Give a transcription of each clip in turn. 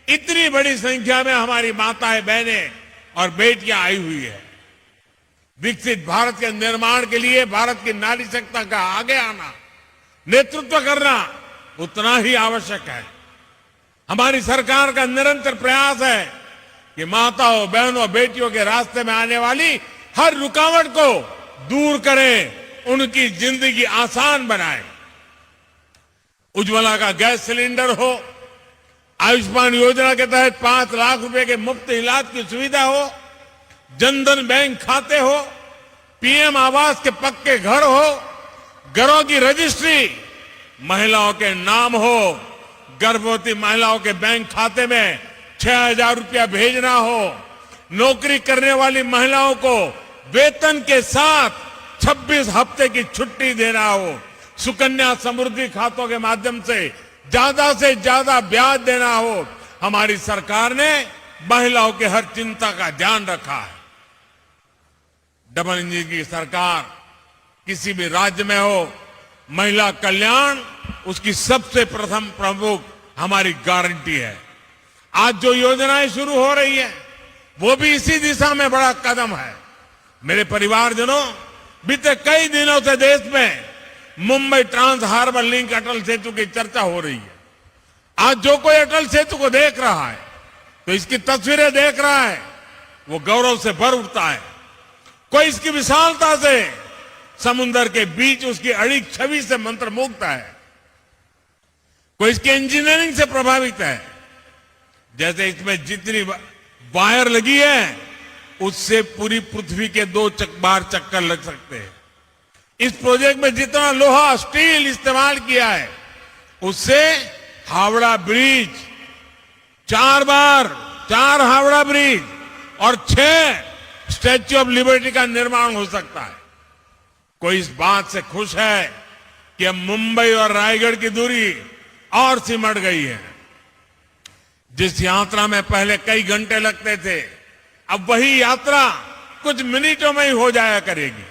इतनी बड़ी संख्या में हमारी माताएं, बहनें और बेटियां आई हुई है। विकसित भारत के निर्माण के लिए भारत की नारी शक्ति का आगे आना, नेतृत्व करना उतना ही आवश्यक है। हमारी सरकार का निरंतर प्रयास है कि माताओं, बहनों, बेटियों के रास्ते में आने वाली हर रुकावट को दूर करें, उनकी जिंदगी आसान बनाएं। उज्ज्वला का गैस सिलेंडर हो, आयुष्मान योजना के तहत 5 लाख रुपए के मुफ्त इलाज की सुविधा हो, जनधन बैंक खाते हो, पीएम आवास के पक्के घर हो, घरों की रजिस्ट्री महिलाओं के नाम हो, गर्भवती महिलाओं के बैंक खाते में 6,000 रुपया भेजना हो, नौकरी करने वाली महिलाओं को वेतन के साथ 26 हफ्ते की छुट्टी देना हो, सुकन्या समृद्धि खातों के माध्यम से ज्यादा ब्याज देना हो, हमारी सरकार ने महिलाओं के हर चिंता का ध्यान रखा है। डबल इंजन की सरकार किसी भी राज्य में हो, महिला कल्याण उसकी सबसे प्रथम प्रमुख हमारी गारंटी है। आज जो योजनाएं शुरू हो रही है वो भी इसी दिशा में बड़ा कदम है। मेरे परिवारजनों, बीते कई दिनों से देश में Mumbai trans harbour link Atal Setu की चर्चा हो रही है। आज जो कोई अटल सेतु को देख रहा है, तो इसकी तस्वीरें देख रहा है, वो गौरव से भर उठता है। कोई इसकी विशालता से, समुद्र के बीच उसकी अड़िग छवि से मंत्रमुग्ध है, कोई इसकी इंजीनियरिंग से प्रभावित है। जैसे इसमें जितनी वायर लगी है, उससे पूरी पृथ्वी के 2 बार चक्कर लग सकते हैं। इस प्रोजेक्ट में जितना लोहा, स्टील इस्तेमाल किया है, उससे हावड़ा ब्रिज 4 हावड़ा ब्रिज और 6 स्टैच्यू ऑफ लिबर्टी का निर्माण हो सकता है। कोई इस बात से खुश है कि अब मुंबई और रायगढ़ की दूरी और सिमट गई है। जिस यात्रा में पहले कई घंटे लगते थे, अब वही यात्रा कुछ मिनटों में ही हो जाया करेगी।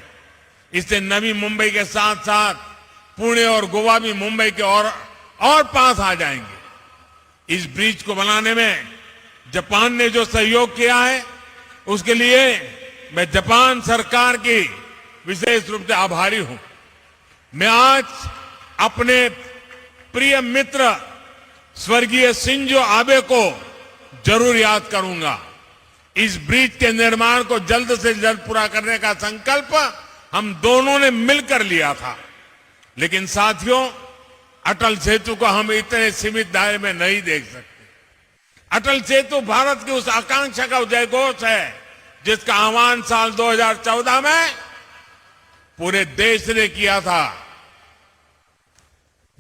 इससे नवी मुंबई के साथ साथ पुणे और गोवा भी मुंबई के और पास आ जाएंगे। इस ब्रिज को बनाने में जापान ने जो सहयोग किया है, उसके लिए मैं जापान सरकार की विशेष रूप से आभारी हूं। मैं आज अपने प्रिय मित्र स्वर्गीय शिंजो आबे को जरूर याद करूंगा। इस ब्रिज के निर्माण को जल्द से जल्द पूरा करने का संकल्प हम दोनों ने मिलकर लिया था। लेकिन साथियों, अटल सेतु को हम इतने सीमित दायरे में नहीं देख सकते। अटल सेतु भारत की उस आकांक्षा का जयघोष है जिसका आह्वान साल 2014 में पूरे देश ने किया था।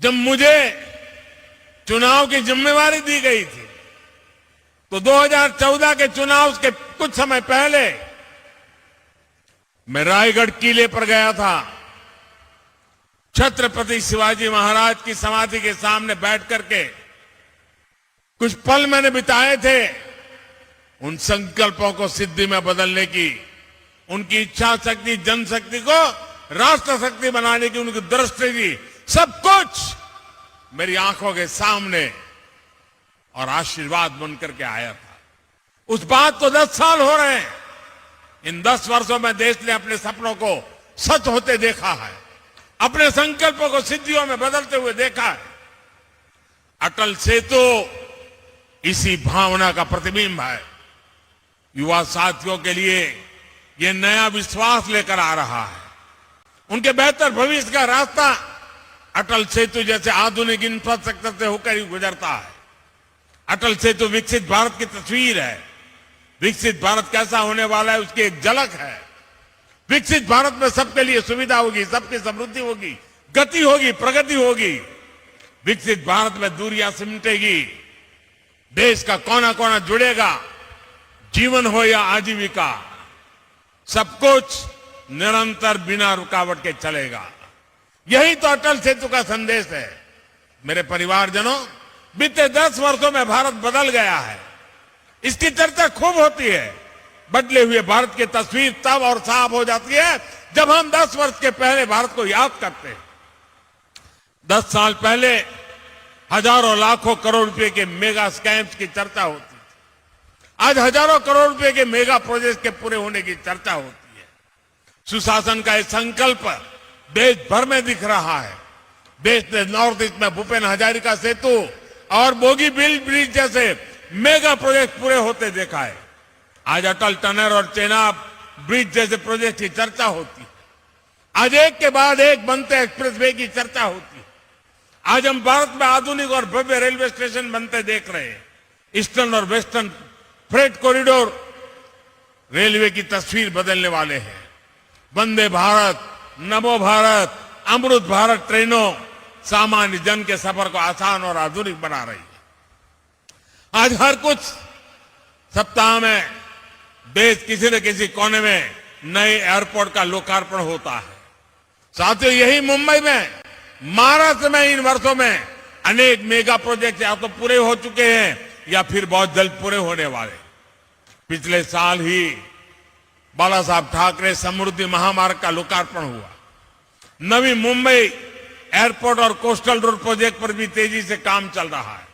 जब मुझे चुनाव की जिम्मेवारी दी गई थी, तो 2014 के चुनाव के कुछ समय पहले मैं रायगढ़ किले पर गया था। छत्रपति शिवाजी महाराज की समाधि के सामने बैठ करके कुछ पल मैंने बिताए थे उन संकल्पों को सिद्धि में बदलने की, उनकी इच्छा शक्ति, जनशक्ति को राष्ट्र शक्ति बनाने की उनकी दृष्टि की, सब कुछ मेरी आंखों के सामने और आशीर्वाद बनकर के आया था। उस बात को 10 साल हो रहे हैं। इन 10 वर्षों में देश ने अपने सपनों को सच होते देखा है, अपने संकल्पों को सिद्धियों में बदलते हुए देखा है। अटल सेतु इसी भावना का प्रतिबिंब है। युवा साथियों के लिए यह नया विश्वास लेकर आ रहा है। उनके बेहतर भविष्य का रास्ता अटल सेतु जैसे आधुनिक इंफ्रास्ट्रक्चर से होकर ही गुजरता है। अटल सेतु विकसित भारत की तस्वीर है। विकसित भारत कैसा होने वाला है उसकी एक झलक है। विकसित भारत में सबके लिए सुविधा होगी, सबकी समृद्धि होगी, गति होगी, प्रगति होगी। विकसित भारत में दूरियां सिमटेगी, देश का कोना कोना जुड़ेगा, जीवन हो या आजीविका, सब कुछ निरंतर बिना रुकावट के चलेगा। यही तो अटल सेतु का संदेश है। मेरे परिवारजनों, बीते 10 वर्षों में भारत बदल गया है। इसकी चर्चा खूब होती है। बदले हुए भारत की तस्वीर तब और साफ हो जाती है जब हम 10 वर्ष के पहले भारत को याद करते हैं। 10 साल पहले हजारों लाखों करोड़ रुपए के मेगा स्कैम्स की चर्चा होती थी। आज हजारों करोड़ रुपए के मेगा प्रोजेक्ट के पूरे होने की चर्चा होती है। सुशासन का ये संकल्प देश भर में दिख रहा है। देश ने नॉर्थ ईस्ट में भूपेन हजारिका सेतु और बोगीबील ब्रिज जैसे मेगा प्रोजेक्ट पूरे होते देखा है। आज अटल टनल और चेनाब ब्रिज जैसे प्रोजेक्ट की चर्चा होती है। आज एक के बाद एक बनते एक्सप्रेसवे की चर्चा होती है। आज हम भारत में आधुनिक और भव्य रेलवे स्टेशन बनते देख रहे हैं। ईस्टर्न और वेस्टर्न फ्रेट कॉरिडोर रेलवे की तस्वीर बदलने वाले हैं। वंदे भारत, नमो भारत, अमृत भारत ट्रेनों सामान्य जन के सफर को आसान और आधुनिक बना रही है। आज हर कुछ सप्ताह में देश किसी न किसी कोने में नए एयरपोर्ट का लोकार्पण होता है। साथियों, यही मुंबई में, महाराष्ट्र में इन वर्षों में अनेक मेगा प्रोजेक्ट या तो पूरे हो चुके हैं या फिर बहुत जल्द पूरे होने वाले। पिछले साल ही बाला साहब ठाकरे समृद्धि महामार्ग का लोकार्पण हुआ। नवी मुंबई एयरपोर्ट और कोस्टल रोड प्रोजेक्ट पर भी तेजी से काम चल रहा है।